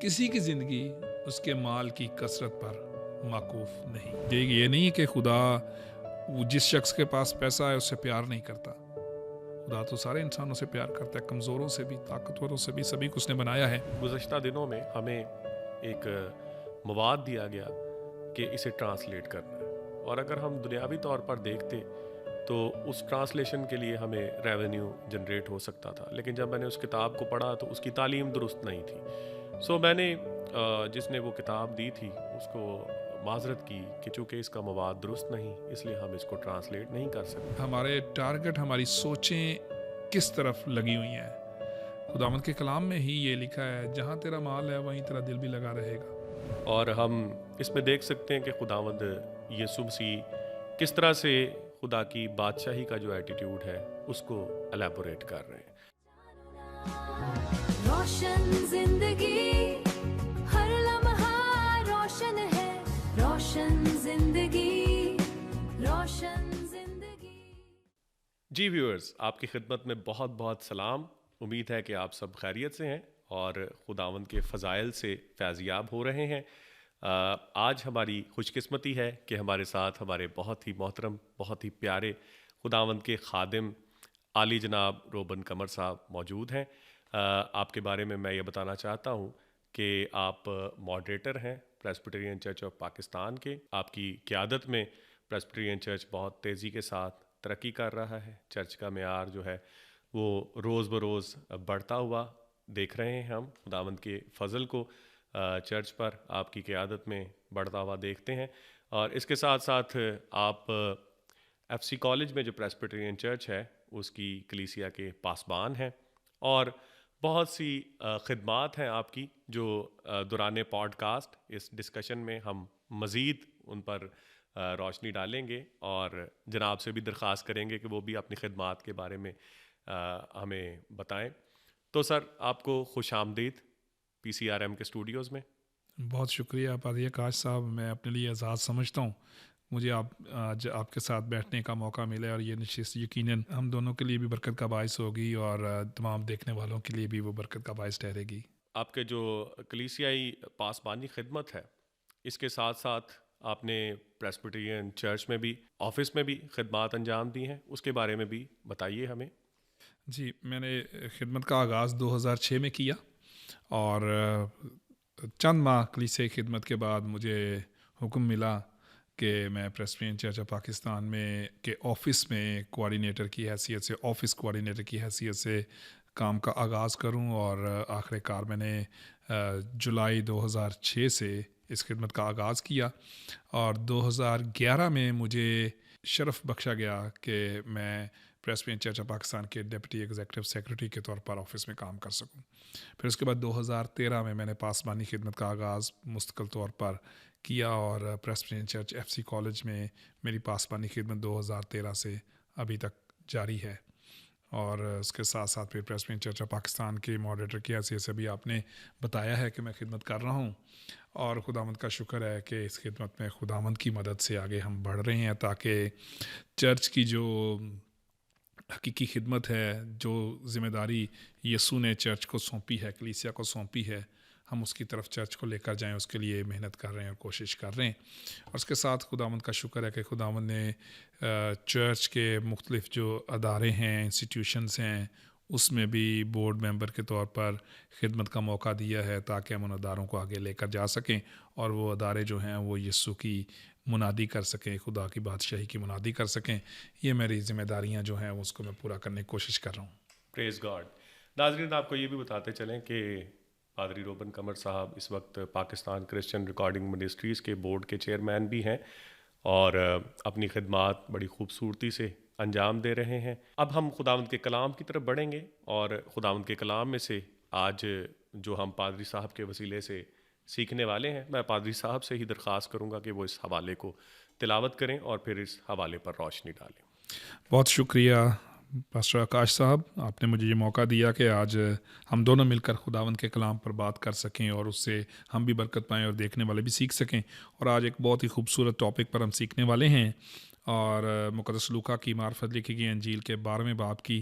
کسی کی زندگی اس کے مال کی کثرت پر موقوف نہیں. یہ نہیں کہ خدا جس شخص کے پاس پیسہ ہے اس سے پیار نہیں کرتا. خدا تو سارے انسانوں سے پیار کرتا ہے, کمزوروں سے بھی, طاقتوروں سے بھی, سبھی کو اس نے بنایا ہے. گزشتہ دنوں میں ہمیں ایک مواد دیا گیا کہ اسے ٹرانسلیٹ کرنا ہے, اور اگر ہم دنیاوی طور پر دیکھتے تو اس ٹرانسلیشن کے لیے ہمیں ریونیو جنریٹ ہو سکتا تھا, لیکن جب میں نے اس کتاب کو پڑھا تو اس کی تعلیم درست نہیں تھی. سو میں نے جس نے وہ کتاب دی تھی اس کو معذرت کی کہ چونکہ اس کا مواد درست نہیں, اس لیے ہم اس کو ٹرانسلیٹ نہیں کر سکتے. ہمارے ٹارگٹ, ہماری سوچیں کس طرف لگی ہوئی ہیں. خداوند کے کلام میں ہی یہ لکھا ہے, جہاں تیرا مال ہے وہیں تیرا دل بھی لگا رہے گا. اور ہم اس میں دیکھ سکتے ہیں کہ خداوند یسوع مسیح کس طرح سے خدا کی بادشاہی کا جو ایٹیٹیوڈ ہے اس کو الیبوریٹ کر رہے ہیں. روشن زندگی ہر لمحہ روشن ہے, روشن زندگی, روشن زندگی. جی ویورز, آپ کی خدمت میں بہت بہت سلام. امید ہے کہ آپ سب خیریت سے ہیں اور خداوند کے فضائل سے فیضیاب ہو رہے ہیں. آج ہماری خوش قسمتی ہے کہ ہمارے ساتھ ہمارے بہت ہی محترم, بہت ہی پیارے خداوند کے خادم عالی جناب روبن قمر صاحب موجود ہیں. آپ کے بارے میں یہ بتانا چاہتا ہوں کہ آپ ماڈریٹر ہیں پریسبیٹرین چرچ آف پاکستان کے. آپ کی قیادت میں پریسبیٹرین چرچ بہت تیزی کے ساتھ ترقی کر رہا ہے. چرچ کا معیار جو ہے وہ روز بروز بڑھتا ہوا دیکھ رہے ہیں ہم. خداوند کے فضل کو چرچ پر آپ کی قیادت میں بڑھتا ہوا دیکھتے ہیں. اور اس کے ساتھ ساتھ آپ ایف سی کالج میں جو پریسبیٹرین چرچ ہے اس کی کلیسیا کے پاسبان ہیں, اور بہت سی خدمات ہیں آپ کی جو دوران پوڈ کاسٹ اس ڈسکشن میں ہم مزید ان پر روشنی ڈالیں گے, اور جناب سے بھی درخواست کریں گے کہ وہ بھی اپنی خدمات کے بارے میں ہمیں بتائیں. تو سر, آپ کو خوش آمدید پی سی آر ایم کے اسٹوڈیوز میں. بہت شکریہ پادری آکاش صاحب, میں اپنے لیے اعزاز سمجھتا ہوں مجھے آج آپ کے ساتھ بیٹھنے کا موقع ملا, اور یہ نشست یقیناً ہم دونوں کے لیے بھی برکت کا باعث ہوگی اور تمام دیکھنے والوں کے لیے بھی وہ برکت کا باعث ٹھہرے گی. آپ کے جو کلیسیائی پاسبانی خدمت ہے اس کے ساتھ ساتھ آپ نے پریسبیٹرین چرچ میں بھی, آفس میں بھی خدمات انجام دی ہیں, اس کے بارے میں بھی بتائیے ہمیں. جی, میں نے خدمت کا آغاز 2006 میں کیا, اور چند ماہ کلیسیائی خدمت کے بعد مجھے حکم ملا کہ میں پریسبیٹرین چرچ آف پاکستان میں کے آفس میں کوآرڈینیٹر کی حیثیت سے, آفس کوآرڈینیٹر کی حیثیت سے کام کا آغاز کروں, اور آخر کار میں نے جولائی 2006 سے اس خدمت کا آغاز کیا, اور 2011 میں مجھے شرف بخشا گیا کہ میں پریسبیٹرین چرچ آف پاکستان کے ڈپٹی ایگزیکٹو سیکرٹری کے طور پر آفس میں کام کر سکوں. پھر اس کے بعد 2013 میں نے پاسبانی خدمت کا آغاز مستقل طور پر کیا, اور پریسبیٹرین چرچ ایف سی کالج میں میری پاسبانی خدمت 2013 سے ابھی تک جاری ہے. اور اس کے ساتھ ساتھ پھر پریسبیٹرین چرچ آف پاکستان کے ماڈریٹر کی حیثیت سے بھی آپ نے بتایا ہے کہ میں خدمت کر رہا ہوں, اور خداوند کا شکر ہے کہ اس خدمت میں خداوند کی مدد سے آگے ہم بڑھ رہے ہیں, تاکہ چرچ کی جو حقیقی خدمت ہے, جو ذمہ داری یسوع نے چرچ کو سونپی ہے, کلیسیا کو سونپی ہے, ہم اس کی طرف چرچ کو لے کر جائیں, اس کے لیے محنت کر رہے ہیں اور کوشش کر رہے ہیں. اور اس کے ساتھ خداوند کا شکر ہے کہ خداوند نے چرچ کے مختلف جو ادارے ہیں, انسٹیٹیوشنز ہیں, اس میں بھی بورڈ ممبر کے طور پر خدمت کا موقع دیا ہے, تاکہ ہم ان اداروں کو آگے لے کر جا سکیں, اور وہ ادارے جو ہیں وہ یسوع کی منادی کر سکیں, خدا کی بادشاہی کی منادی کر سکیں. یہ میری ذمہ داریاں جو ہیں اس کو میں پورا کرنے کی کوشش کر رہا ہوں. پریز گاڈ. ناظرین, آپ کو یہ بھی بتاتے چلیں کہ پادری روبن قمر صاحب اس وقت پاکستان کرسچن ریکارڈنگ منسٹریز کے بورڈ کے چیئرمین بھی ہیں, اور اپنی خدمات بڑی خوبصورتی سے انجام دے رہے ہیں. اب ہم خداوند کے کلام کی طرف بڑھیں گے, اور خداوند کے کلام میں سے آج جو ہم پادری صاحب کے وسیلے سے سیکھنے والے ہیں, میں پادری صاحب سے ہی درخواست کروں گا کہ وہ اس حوالے کو تلاوت کریں اور پھر اس حوالے پر روشنی ڈالیں. بہت شکریہ پاسٹر آکاش صاحب, آپ نے مجھے یہ موقع دیا کہ آج ہم دونوں مل کر خداوند کے کلام پر بات کر سکیں, اور اس سے ہم بھی برکت پائیں اور دیکھنے والے بھی سیکھ سکیں. اور آج ایک بہت ہی خوبصورت ٹاپک پر ہم سیکھنے والے ہیں, اور مقدس لوکا کی معرفت لکھی گئی انجیل کے 12ویں باب کی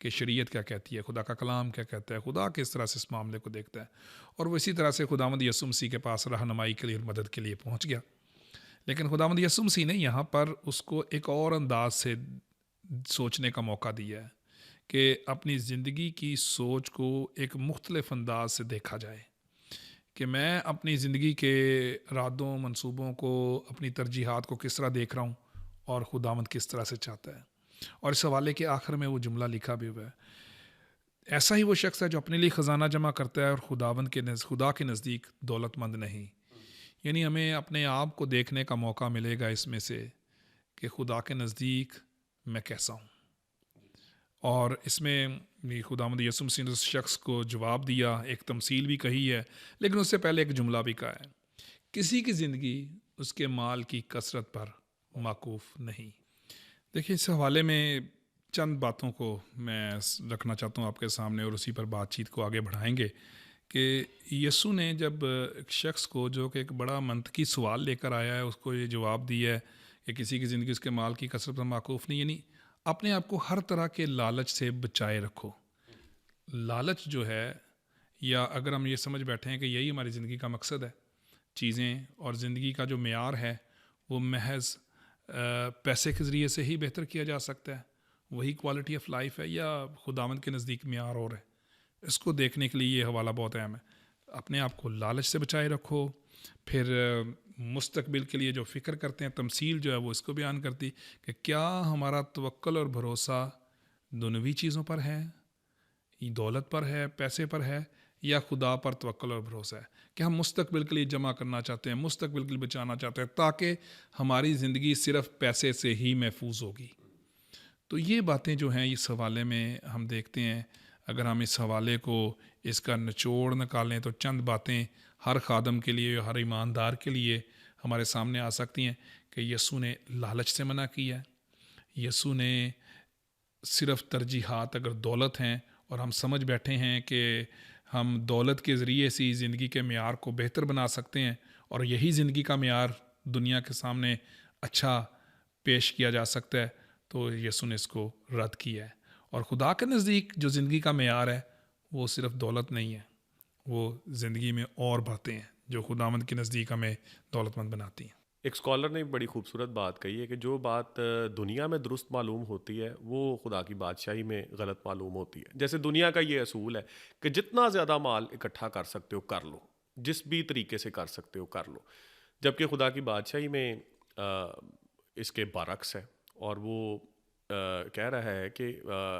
کہ شریعت کیا کہتی ہے, خدا کا کلام کیا کہتا ہے, خدا کس طرح سے اس معاملے کو دیکھتا ہے. اور وہ اسی طرح سے خداوند یسوع مسیح کے پاس رہنمائی کے لیے اور مدد کے لیے پہنچ گیا. لیکن خداوند یسوع مسیح نے یہاں پر اس کو ایک اور انداز سے سوچنے کا موقع دیا ہے کہ اپنی زندگی کی سوچ کو ایک مختلف انداز سے دیکھا جائے, کہ میں اپنی زندگی کے ارادوں, منصوبوں کو, اپنی ترجیحات کو کس طرح دیکھ رہا ہوں اور خداوند کس طرح سے چاہتا ہے. اور اس حوالے کے آخر میں وہ جملہ لکھا بھی ہوا ہے, ایسا ہی وہ شخص ہے جو اپنے لیے خزانہ جمع کرتا ہے اور خدا کے نزدیک دولت مند نہیں. یعنی ہمیں اپنے آپ کو دیکھنے کا موقع ملے گا اس میں سے کہ خدا کے نزدیک میں کیسا ہوں. اور اس میں خداوند یسوع مسیح نے اس شخص کو جواب دیا, ایک تمثیل بھی کہی ہے, لیکن اس سے پہلے ایک جملہ بھی کہا ہے, کسی کی زندگی اس کے مال کی کثرت پر موقوف نہیں. دیکھیے اس حوالے میں چند باتوں کو میں رکھنا چاہتا ہوں آپ کے سامنے, اور اسی پر بات چیت کو آگے بڑھائیں گے. کہ یسوع نے جب ایک شخص کو جو کہ ایک بڑا منطقی سوال لے کر آیا ہے, اس کو یہ جواب دیا ہے کہ کسی کی زندگی اس کے مال کی کثرت پر موقوف نہیں, یعنی اپنے آپ کو ہر طرح کے لالچ سے بچائے رکھو. لالچ جو ہے, یا اگر ہم یہ سمجھ بیٹھے ہیں کہ یہی ہماری زندگی کا مقصد ہے, چیزیں اور زندگی کا جو معیار ہے وہ محض پیسے کے ذریعے سے ہی بہتر کیا جا سکتا ہے, وہی کوالٹی آف لائف ہے, یا خداوند کے نزدیک معیار اور ہے, اس کو دیکھنے کے لیے یہ حوالہ بہت اہم ہے. اپنے آپ کو لالچ سے بچائے رکھو. پھر مستقبل کے لیے جو فکر کرتے ہیں, تمثیل جو ہے وہ اس کو بیان کرتی کہ کیا ہمارا توکل اور بھروسہ دنیوی چیزوں پر ہے, دولت پر ہے, پیسے پر ہے, یا خدا پر توکل اور بھروسہ ہے کہ ہم مستقبل کے لیے جمع کرنا چاہتے ہیں, مستقبل کے لیے بچانا چاہتے ہیں تاکہ ہماری زندگی صرف پیسے سے ہی محفوظ ہوگی. تو یہ باتیں جو ہیں اس حوالے میں ہم دیکھتے ہیں. اگر ہم اس حوالے کو اس کا نچوڑ نکالیں تو چند باتیں ہر خادم کے لیے, ہر ایماندار کے لیے ہمارے سامنے آ سکتی ہیں کہ یسوع نے لالچ سے منع کیا ہے. یسوع نے صرف ترجیحات اگر دولت ہیں اور ہم سمجھ بیٹھے ہیں کہ ہم دولت کے ذریعے سے زندگی کے معیار کو بہتر بنا سکتے ہیں اور یہی زندگی کا معیار دنیا کے سامنے اچھا پیش کیا جا سکتا ہے, تو یسوع نے اس کو رد کیا ہے. اور خدا کے نزدیک جو زندگی کا معیار ہے وہ صرف دولت نہیں ہے, وہ زندگی میں اور باتیں ہیں جو خداوند کے نزدیک ہمیں دولت مند بناتی ہیں. ایک سکالر نے بڑی خوبصورت بات کہی ہے کہ جو بات دنیا میں درست معلوم ہوتی ہے وہ خدا کی بادشاہی میں غلط معلوم ہوتی ہے. جیسے دنیا کا یہ اصول ہے کہ جتنا زیادہ مال اکٹھا کر سکتے ہو کر لو, جس بھی طریقے سے کر سکتے ہو کر لو, جبکہ خدا کی بادشاہی میں اس کے برعکس ہے. اور وہ کہہ رہا ہے کہ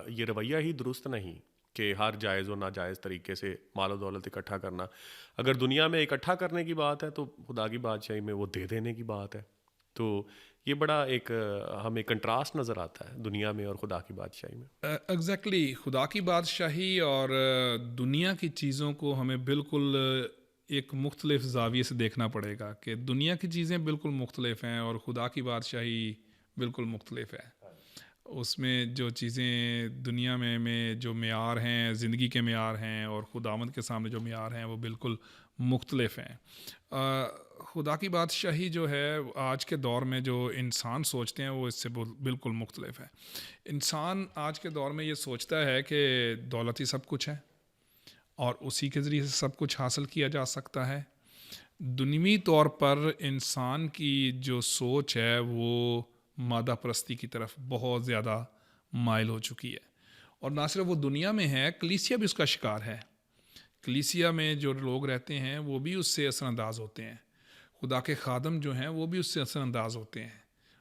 یہ رویہ ہی درست نہیں کہ ہر جائز و ناجائز طریقے سے مال و دولت اکٹھا کرنا. اگر دنیا میں اکٹھا کرنے کی بات ہے تو خدا کی بادشاہی میں وہ دے دینے کی بات ہے. تو یہ بڑا ایک ہمیں کنٹراسٹ نظر آتا ہے دنیا میں اور خدا کی بادشاہی میں. ایگزیکٹلی خدا کی بادشاہی اور دنیا کی چیزوں کو ہمیں بالکل ایک مختلف زاویے سے دیکھنا پڑے گا کہ دنیا کی چیزیں بالکل مختلف ہیں اور خدا کی بادشاہی بالکل مختلف ہے. اس میں جو چیزیں دنیا میں جو معیار ہیں, زندگی کے معیار ہیں, اور خداوند کے سامنے جو معیار ہیں وہ بالکل مختلف ہیں. خدا کی بادشاہی جو ہے آج کے دور میں جو انسان سوچتے ہیں وہ اس سے بالکل مختلف ہے. انسان آج کے دور میں یہ سوچتا ہے کہ دولت ہی سب کچھ ہے اور اسی کے ذریعے سے سب کچھ حاصل کیا جا سکتا ہے. دنیوی طور پر انسان کی جو سوچ ہے وہ مادہ پرستی کی طرف بہت زیادہ مائل ہو چکی ہے. اور نہ صرف وہ دنیا میں ہے, کلیسیا بھی اس کا شکار ہے. کلیسیا میں جو لوگ رہتے ہیں وہ بھی اس سے اثر انداز ہوتے ہیں, خدا کے خادم جو ہیں وہ بھی اس سے اثر انداز ہوتے ہیں.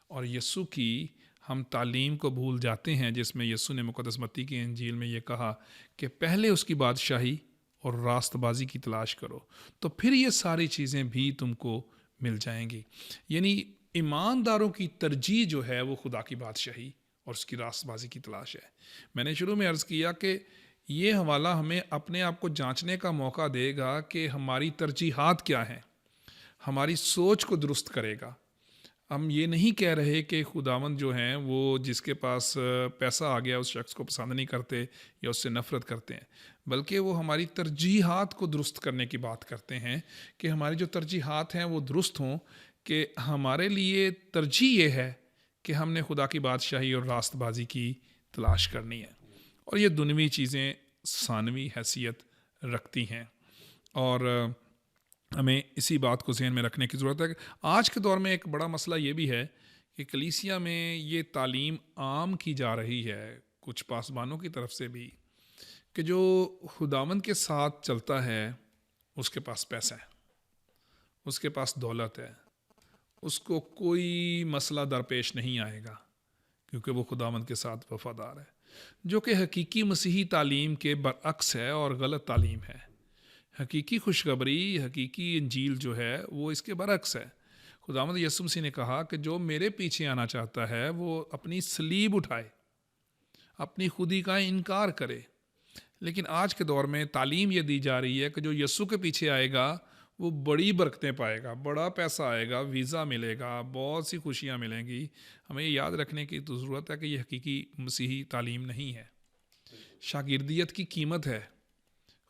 اور یسوع کی ہم تعلیم کو بھول جاتے ہیں جس میں یسوع نے مقدس متی کی انجیل میں یہ کہا کہ پہلے اس کی بادشاہی اور راست بازی کی تلاش کرو تو پھر یہ ساری چیزیں بھی تم کو مل جائیں گی. یعنی ایمانداروں کی ترجیح جو ہے وہ خدا کی بادشاہی اور اس کی راست بازی کی تلاش ہے. میں نے شروع میں عرض کیا کہ یہ حوالہ ہمیں اپنے آپ کو جانچنے کا موقع دے گا کہ ہماری ترجیحات کیا ہیں, ہماری سوچ کو درست کرے گا. ہم یہ نہیں کہہ رہے کہ خداوند جو ہیں وہ جس کے پاس پیسہ آ گیا اس شخص کو پسند نہیں کرتے یا اس سے نفرت کرتے ہیں, بلکہ وہ ہماری ترجیحات کو درست کرنے کی بات کرتے ہیں کہ ہماری جو ترجیحات ہیں وہ درست ہوں, کہ ہمارے لیے ترجیح یہ ہے کہ ہم نے خدا کی بادشاہی اور راست بازی کی تلاش کرنی ہے. اور یہ دنیوی چیزیں ثانوی حیثیت رکھتی ہیں، اور ہمیں اسی بات کو ذہن میں رکھنے کی ضرورت ہے کہ آج کے دور میں ایک بڑا مسئلہ یہ بھی ہے کہ کلیسیا میں یہ تعلیم عام کی جا رہی ہے کچھ پاسبانوں کی طرف سے بھی کہ جو خداوند کے ساتھ چلتا ہے اس کے پاس پیسہ ہے، اس کے پاس دولت ہے، اس کو کوئی مسئلہ درپیش نہیں آئے گا کیونکہ وہ خداوند کے ساتھ وفادار ہے، جو کہ حقیقی مسیحی تعلیم کے برعکس ہے اور غلط تعلیم ہے۔ حقیقی خوشخبری، حقیقی انجیل جو ہے وہ اس کے برعکس ہے۔ خداوند یسوع مسیح نے کہا کہ جو میرے پیچھے آنا چاہتا ہے وہ اپنی صلیب اٹھائے، اپنی خودی کا انکار کرے۔ لیکن آج کے دور میں تعلیم یہ دی جا رہی ہے کہ جو یسوع کے پیچھے آئے گا وہ بڑی برکتیں پائے گا، بڑا پیسہ آئے گا، ویزا ملے گا، بہت سی خوشیاں ملیں گی۔ ہمیں یہ یاد رکھنے کی تو ضرورت ہے کہ یہ حقیقی مسیحی تعلیم نہیں ہے۔ شاگردیت کی قیمت ہے،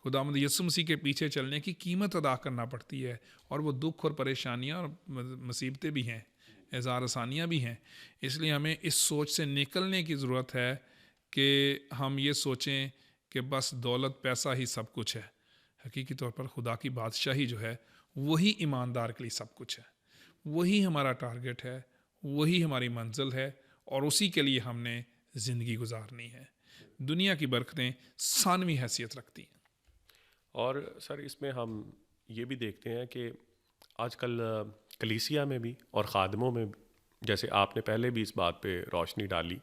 خداوند یسوع مسیح کے پیچھے چلنے کی قیمت ادا کرنا پڑتی ہے، اور وہ دکھ اور پریشانیاں اور مصیبتیں بھی ہیں، اظہار آسانیاں بھی ہیں۔ اس لیے ہمیں اس سوچ سے نکلنے کی ضرورت ہے کہ ہم یہ سوچیں کہ بس دولت پیسہ ہی سب کچھ ہے۔ حقیقی طور پر خدا کی بادشاہی جو ہے وہی ایماندار کے لیے سب کچھ ہے، وہی ہمارا ٹارگٹ ہے، وہی ہماری منزل ہے، اور اسی کے لیے ہم نے زندگی گزارنی ہے۔ دنیا کی برکتیں ثانوی حیثیت رکھتی ہیں۔ اور سر اس میں ہم یہ بھی دیکھتے ہیں کہ آج کل کلیسیا میں بھی اور خادموں میں بھی، جیسے آپ نے پہلے بھی اس بات پہ روشنی ڈالی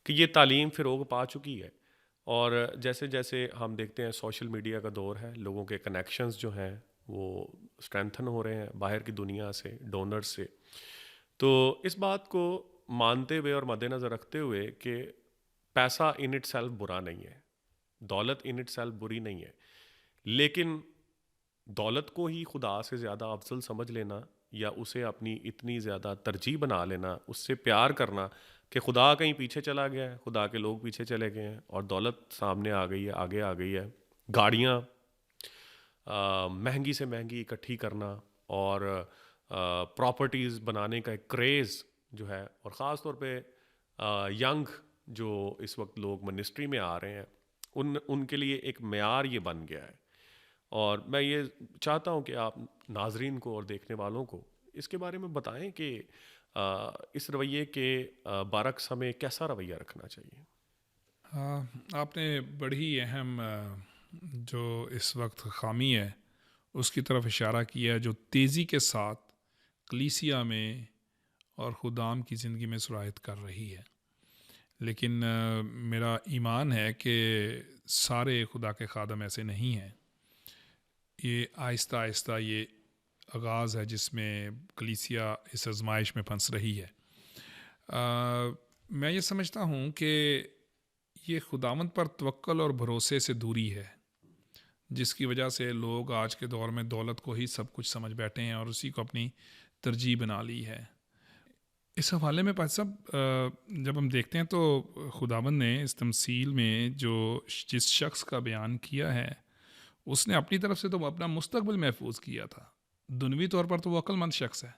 کہ یہ تعلیم فروغ پا چکی ہے، اور جیسے جیسے ہم دیکھتے ہیں سوشل میڈیا کا دور ہے، لوگوں کے کنیکشنز جو ہیں وہ اسٹرینتھن ہو رہے ہیں باہر کی دنیا سے، ڈونرز سے۔ تو اس بات کو مانتے ہوئے اور مد نظر رکھتے ہوئے کہ پیسہ ان اٹ سیلف برا نہیں ہے، دولت ان اٹ سیلف بری نہیں ہے، لیکن دولت کو ہی خدا سے زیادہ افضل سمجھ لینا یا اسے اپنی اتنی زیادہ ترجیح بنا لینا، اس سے پیار کرنا کہ خدا کہیں پیچھے چلا گیا ہے، خدا کے لوگ پیچھے چلے گئے ہیں اور دولت سامنے آ گئی ہے، آگے آ گئی ہے، گاڑیاں مہنگی سے مہنگی اکٹھی کرنا، اور پراپرٹیز بنانے کا ایک کریز جو ہے، اور خاص طور پہ ینگ جو اس وقت لوگ منسٹری میں آ رہے ہیں، ان کے لیے ایک معیار یہ بن گیا ہے۔ اور میں یہ چاہتا ہوں کہ آپ ناظرین کو اور دیکھنے والوں کو اس کے بارے میں بتائیں کہ اس رویے کے برعکس ہمیں کیسا رویہ رکھنا چاہیے۔ آپ نے بڑی اہم جو اس وقت خامی ہے اس کی طرف اشارہ کیا ہے، جو تیزی کے ساتھ کلیسیا میں اور خدام کی زندگی میں سرایت کر رہی ہے۔ لیکن میرا ایمان ہے کہ سارے خدا کے خادم ایسے نہیں ہیں۔ یہ آہستہ آہستہ یہ آغاز ہے جس میں کلیسیا اس آزمائش میں پھنس رہی ہے۔ میں یہ سمجھتا ہوں کہ یہ خداوند پر توکل اور بھروسے سے دوری ہے، جس کی وجہ سے لوگ آج کے دور میں دولت کو ہی سب کچھ سمجھ بیٹھے ہیں اور اسی کو اپنی ترجیح بنا لی ہے۔ اس حوالے میں پاس صاحب جب ہم دیکھتے ہیں تو خداوند نے اس تمثیل میں جس شخص کا بیان کیا ہے اس نے اپنی طرف سے تو اپنا مستقبل محفوظ کیا تھا۔ دنوی طور پر تو وہ عقل مند شخص ہے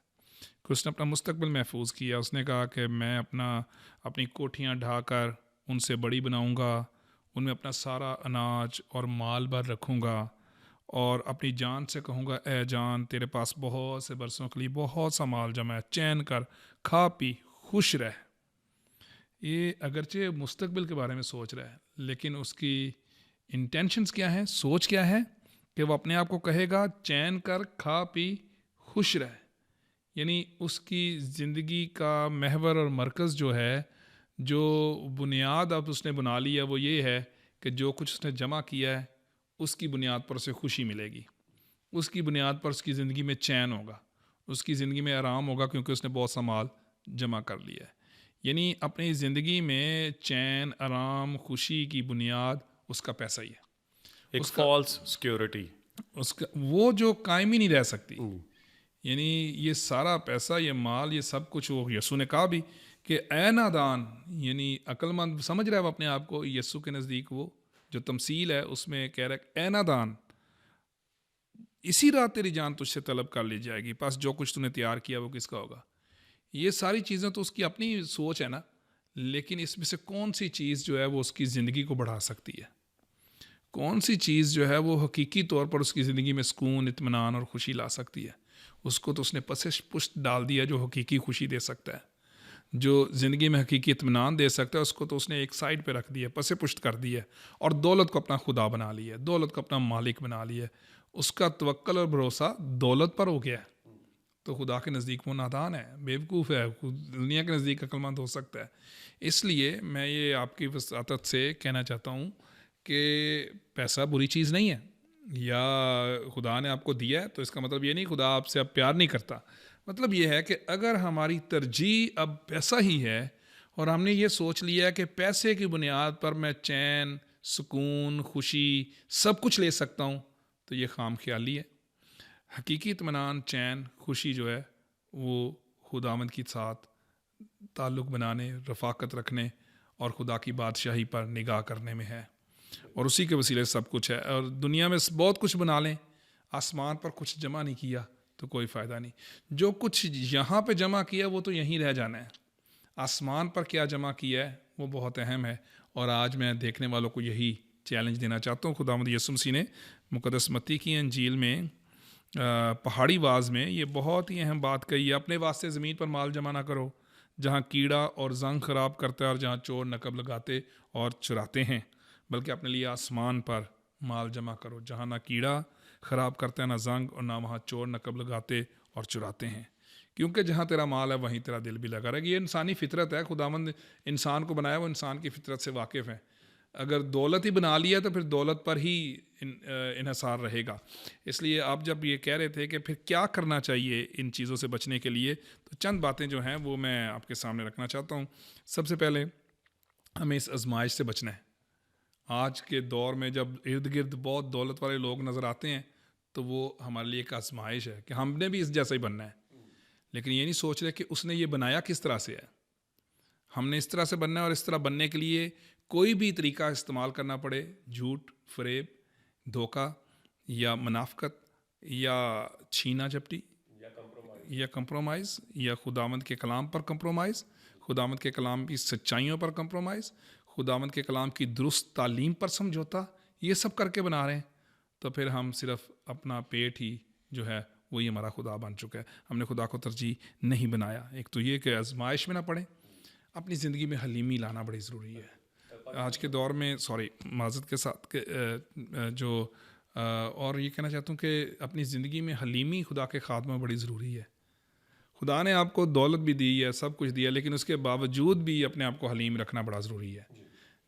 کہ اس نے اپنا مستقبل محفوظ کیا۔ اس نے کہا کہ میں اپنی کوٹھیاں ڈھا کر ان سے بڑی بناؤں گا، ان میں اپنا سارا اناج اور مال بھر رکھوں گا، اور اپنی جان سے کہوں گا اے جان تیرے پاس بہت سے برسوں کے لیے بہت سا مال جمع ہے، چین کر، کھا پی، خوش رہ۔ یہ اگرچہ مستقبل کے بارے میں سوچ رہا ہے، لیکن اس کی انٹینشنز کیا ہیں، سوچ کیا ہے کہ وہ اپنے آپ کو کہے گا چین کر، کھا پی، خوش رہ۔ یعنی اس کی زندگی کا محور اور مرکز جو ہے، جو بنیاد اب اس نے بنا لی ہے، وہ یہ ہے کہ جو کچھ اس نے جمع کیا ہے اس کی بنیاد پر اسے خوشی ملے گی، اس کی بنیاد پر اس کی زندگی میں چین ہوگا، اس کی زندگی میں آرام ہوگا، کیونکہ اس نے بہت سا مال جمع کر لیا ہے۔ یعنی اپنی زندگی میں چین، آرام، خوشی کی بنیاد اس کا پیسہ ہی ہے، ایک فالس سیکیورٹی، اس کا وہ جو قائم ہی نہیں رہ سکتی۔ یعنی یہ سارا پیسہ، یہ مال، یہ سب کچھ، وہ یسوع نے کہا بھی کہ اے نادان، یعنی عقل مند سمجھ رہا ہے وہ اپنے آپ کو، یسوع کے نزدیک وہ جو تمثیل ہے اس میں کہہ رہا ہے اے نادان، اسی رات تیری جان تجھ سے طلب کر لی جائے گی، پس جو کچھ تو نے تیار کیا وہ کس کا ہوگا۔ یہ ساری چیزیں تو اس کی اپنی سوچ ہے نا، لیکن اس میں سے کون سی چیز جو ہے وہ اس کی زندگی کو بڑھا سکتی ہے، کون سی چیز جو ہے وہ حقیقی طور پر اس کی زندگی میں سکون، اطمینان اور خوشی لا سکتی ہے، اس کو تو اس نے پس پشت ڈال دیا. جو حقیقی خوشی دے سکتا ہے، جو زندگی میں حقیقی اطمینان دے سکتا ہے، اس کو تو اس نے ایک سائڈ پہ رکھ دیا، پس پشت کر دیا اور دولت کو اپنا خدا بنا لیا، دولت کو اپنا مالک بنا لیا. اس کا توکل اور بھروسہ دولت پر ہو گیا ہے، تو خدا کے نزدیک وہ نادان ہے، بیوقوف ہے، دنیا کے نزدیک عقل مند ہو سکتا ہے. اس لیے میں یہ آپ کی وساطت سے کہنا چاہتا ہوں کہ پیسہ بری چیز نہیں ہے، یا خدا نے آپ کو دیا ہے تو اس کا مطلب یہ نہیں خدا آپ سے اب پیار نہیں کرتا. مطلب یہ ہے کہ اگر ہماری ترجیح اب پیسہ ہی ہے اور ہم نے یہ سوچ لیا کہ پیسے کی بنیاد پر میں چین، سکون، خوشی سب کچھ لے سکتا ہوں، تو یہ خام خیالی ہے. حقیقی اطمینان، چین، خوشی جو ہے وہ خداوند کے ساتھ تعلق بنانے، رفاقت رکھنے اور خدا کی بادشاہی پر نگاہ کرنے میں ہے، اور اسی کے وسیلے سے سب کچھ ہے. اور دنیا میں بہت کچھ بنا لیں، آسمان پر کچھ جمع نہیں کیا تو کوئی فائدہ نہیں. جو کچھ یہاں پہ جمع کیا وہ تو یہیں رہ جانا ہے، آسمان پر کیا جمع کیا ہے وہ بہت اہم ہے. اور آج میں دیکھنے والوں کو یہی چیلنج دینا چاہتا ہوں. خداوند یسوع مسیح نے مقدس متی کی انجیل میں پہاڑی واز میں یہ بہت ہی اہم بات کہی ہے: اپنے واسطے زمین پر مال جمع نہ کرو جہاں کیڑا اور زنگ خراب کرتا ہے اور جہاں چور نقب لگاتے اور چراتے ہیں، بلکہ اپنے لیے آسمان پر مال جمع کرو جہاں نہ کیڑا خراب کرتا ہے، نہ زنگ، اور نہ وہاں چور نقب لگاتے اور چراتے ہیں. کیونکہ جہاں تیرا مال ہے وہیں تیرا دل بھی لگا رہے گا. یہ انسانی فطرت ہے، خداوند انسان کو بنایا، وہ انسان کی فطرت سے واقف ہے. اگر دولت ہی بنا لیا تو پھر دولت پر ہی انحصار رہے گا. اس لیے آپ جب یہ کہہ رہے تھے کہ پھر کیا کرنا چاہیے ان چیزوں سے بچنے کے لیے، تو چند باتیں جو ہیں وہ میں آپ کے سامنے رکھنا چاہتا ہوں. سب سے پہلے ہمیں اس آزمائش سے بچنا ہے. آج کے دور میں جب ارد گرد بہت دولت والے لوگ نظر آتے ہیں تو وہ ہمارے لیے ایک آزمائش ہے کہ ہم نے بھی اس جیسا ہی بننا ہے، لیکن یہ نہیں سوچ رہے کہ اس نے یہ بنایا کس طرح سے ہے. ہم نے اس طرح سے بننا ہے، اور اس طرح بننے کے لیے کوئی بھی طریقہ استعمال کرنا پڑے، جھوٹ، فریب، دھوکہ یا منافقت یا چھینا جھپٹی یا کمپرومائز، یا خداوند کے کلام پر کمپرومائز، خداوند کے کلام کی سچائیوں پر کمپرومائز، خداوند کے کلام کی درست تعلیم پر سمجھوتا، یہ سب کر کے بنا رہے ہیں، تو پھر ہم صرف اپنا پیٹ ہی جو ہے وہی ہمارا خدا بن چکا ہے. ہم نے خدا کو ترجیح نہیں بنایا. ایک تو یہ کہ آزمائش میں نہ پڑیں. اپنی زندگی میں حلیمی لانا بڑی ضروری ہے. آج کے دور میں معذرت کے ساتھ جو اور یہ کہنا چاہتا ہوں کہ اپنی زندگی میں حلیمی خدا کے خادمہ بڑی ضروری ہے. خدا نے آپ کو دولت بھی دی ہے، سب کچھ دیا، لیکن اس کے باوجود بھی اپنے آپ کو حلیم رکھنا بڑا ضروری ہے.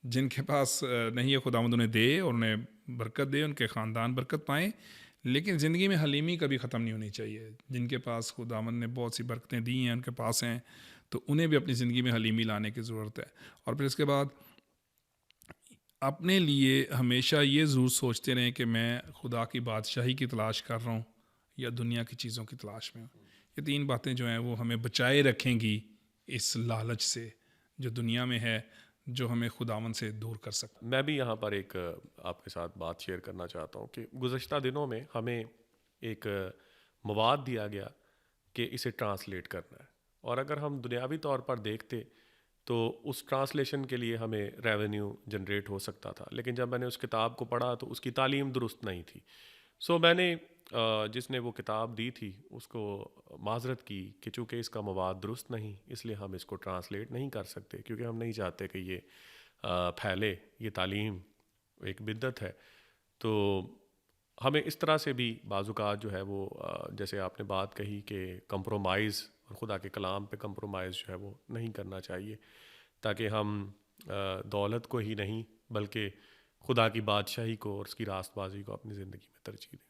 جن کے پاس نہیں ہے خداوند انہیں دے اور انہیں برکت دے، ان کے خاندان برکت پائیں، لیکن زندگی میں حلیمی کبھی ختم نہیں ہونی چاہیے. جن کے پاس خداوند نے بہت سی برکتیں دی ہیں، ان کے پاس ہیں، تو انہیں بھی اپنی زندگی میں حلیمی لانے کی ضرورت ہے. اور پھر اس کے بعد اپنے لیے ہمیشہ یہ ضرور سوچتے رہیں کہ میں خدا کی بادشاہی کی تلاش کر رہا ہوں یا دنیا کی چیزوں کی تلاش میں ہوں. یہ تین باتیں جو ہیں وہ ہمیں بچائے رکھیں گی اس لالچ سے جو دنیا میں ہے، جو ہمیں خداوند سے دور کر سکتا. میں بھی یہاں پر ایک آپ کے ساتھ بات شیئر کرنا چاہتا ہوں کہ گزشتہ دنوں میں ہمیں ایک مواد دیا گیا کہ اسے ٹرانسلیٹ کرنا ہے، اور اگر ہم دنیاوی طور پر دیکھتے تو اس ٹرانسلیشن کے لیے ہمیں ریونیو جنریٹ ہو سکتا تھا، لیکن جب میں نے اس کتاب کو پڑھا تو اس کی تعلیم درست نہیں تھی. سو میں نے جس نے وہ کتاب دی تھی اس کو معذرت کی کہ چونکہ اس کا مواد درست نہیں، اس لیے ہم اس کو ٹرانسلیٹ نہیں کر سکتے، کیونکہ ہم نہیں چاہتے کہ یہ پھیلے. یہ تعلیم ایک بدعت ہے. تو ہمیں اس طرح سے بھی بعض اوقات جو ہے وہ جیسے آپ نے بات کہی کہ کمپرومائز اور خدا کے کلام پہ کمپرومائز جو ہے وہ نہیں کرنا چاہیے، تاکہ ہم دولت کو ہی نہیں بلکہ خدا کی بادشاہی کو اور اس کی راست بازی کو اپنی زندگی میں ترجیح دیں.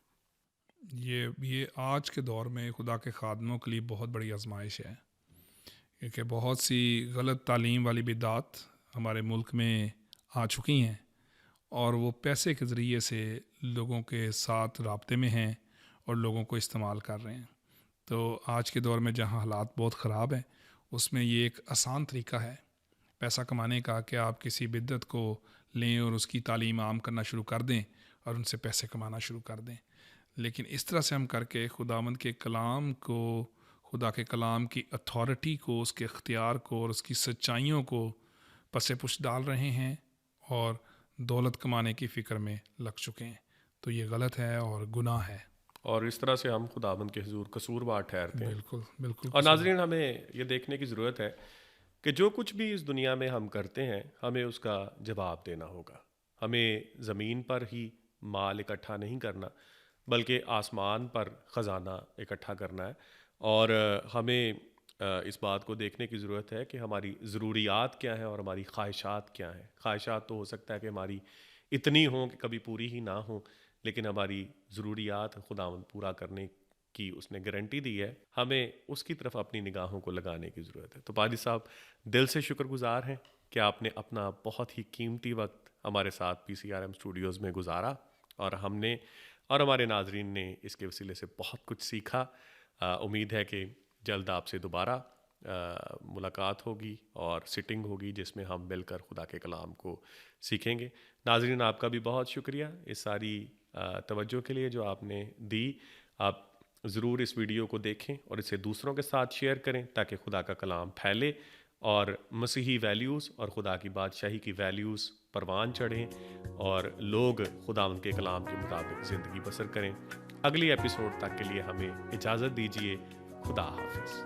یہ آج کے دور میں خدا کے خادموں کے لیے بہت بڑی آزمائش ہے، کیونکہ بہت سی غلط تعلیم والی بدعات ہمارے ملک میں آ چکی ہیں، اور وہ پیسے کے ذریعے سے لوگوں کے ساتھ رابطے میں ہیں اور لوگوں کو استعمال کر رہے ہیں. تو آج کے دور میں جہاں حالات بہت خراب ہیں، اس میں یہ ایک آسان طریقہ ہے پیسہ کمانے کا کہ آپ کسی بدعت کو لیں اور اس کی تعلیم عام کرنا شروع کر دیں اور ان سے پیسے کمانا شروع کر دیں. لیکن اس طرح سے ہم کر کے خداوند کے کلام کو، خدا کے کلام کی اتھارٹی کو، اس کے اختیار کو اور اس کی سچائیوں کو پس پش ڈال رہے ہیں اور دولت کمانے کی فکر میں لگ چکے ہیں، تو یہ غلط ہے اور گناہ ہے۔ اور اس طرح سے ہم خداوند کے حضور قصوروار ٹھہرتے ہیں۔ بالکل بالکل۔ اور ناظرین، ہمیں یہ دیکھنے کی ضرورت ہے کہ جو کچھ بھی اس دنیا میں ہم کرتے ہیں ہمیں اس کا جواب دینا ہوگا۔ ہمیں زمین پر ہی مال اکٹھا نہیں کرنا بلکہ آسمان پر خزانہ اکٹھا کرنا ہے، اور ہمیں اس بات کو دیکھنے کی ضرورت ہے کہ ہماری ضروریات کیا ہیں اور ہماری خواہشات کیا ہیں۔ خواہشات تو ہو سکتا ہے کہ ہماری اتنی ہوں کہ کبھی پوری ہی نہ ہوں، لیکن ہماری ضروریات خداوند پورا کرنے کی اس نے گارنٹی دی ہے، ہمیں اس کی طرف اپنی نگاہوں کو لگانے کی ضرورت ہے۔ تو پادری صاحب، دل سے شکر گزار ہیں کہ آپ نے اپنا بہت ہی قیمتی وقت ہمارے ساتھ PCRM اسٹوڈیوز میں گزارا، اور ہم نے اور ہمارے ناظرین نے اس کے وسیلے سے بہت کچھ سیکھا۔ امید ہے کہ جلد آپ سے دوبارہ ملاقات ہوگی اور سٹنگ ہوگی جس میں ہم مل کر خدا کے کلام کو سیکھیں گے۔ ناظرین، آپ کا بھی بہت شکریہ اس ساری توجہ کے لیے جو آپ نے دی۔ آپ ضرور اس ویڈیو کو دیکھیں اور اسے دوسروں کے ساتھ شیئر کریں تاکہ خدا کا کلام پھیلے اور مسیحی ویلیوز اور خدا کی بادشاہی کی ویلیوز پروان چڑھیں اور لوگ خداوند کے کلام کے مطابق زندگی بسر کریں۔ اگلی ایپیسوڈ تک کے لیے ہمیں اجازت دیجیے۔ خدا حافظ۔